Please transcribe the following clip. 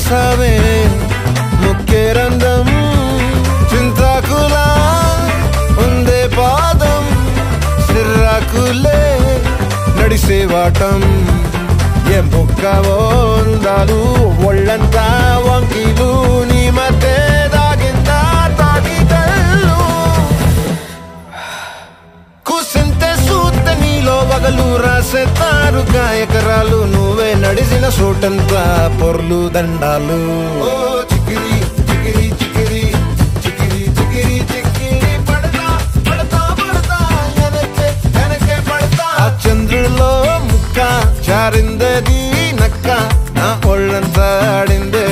చేసావే ముక్కేరందం చింతాకులా ఉందే పాదం సిర్రాకులే నడిసేవాటం ఏం బొక్కవో అందాలు ఒళ్ళంతా వంకీలు నీ మధ్య దాగిందా తాగి కళ్ళు కూసింతే సూత నీలో వగలు రాసేతారు గాయకరాలు నువ్వే నడిసిన చోటంతా పొర్లు దండాలు ఓ చికిరి చికిరి చికిరి చికిరి చికిరి చికిరి పడతా పడతా పడతా ఎనకే ఎనకే పడతా ఆ చంద్రులో ముక్క జారిందది నక్క నా ఒళ్ళంతా ఆడిందే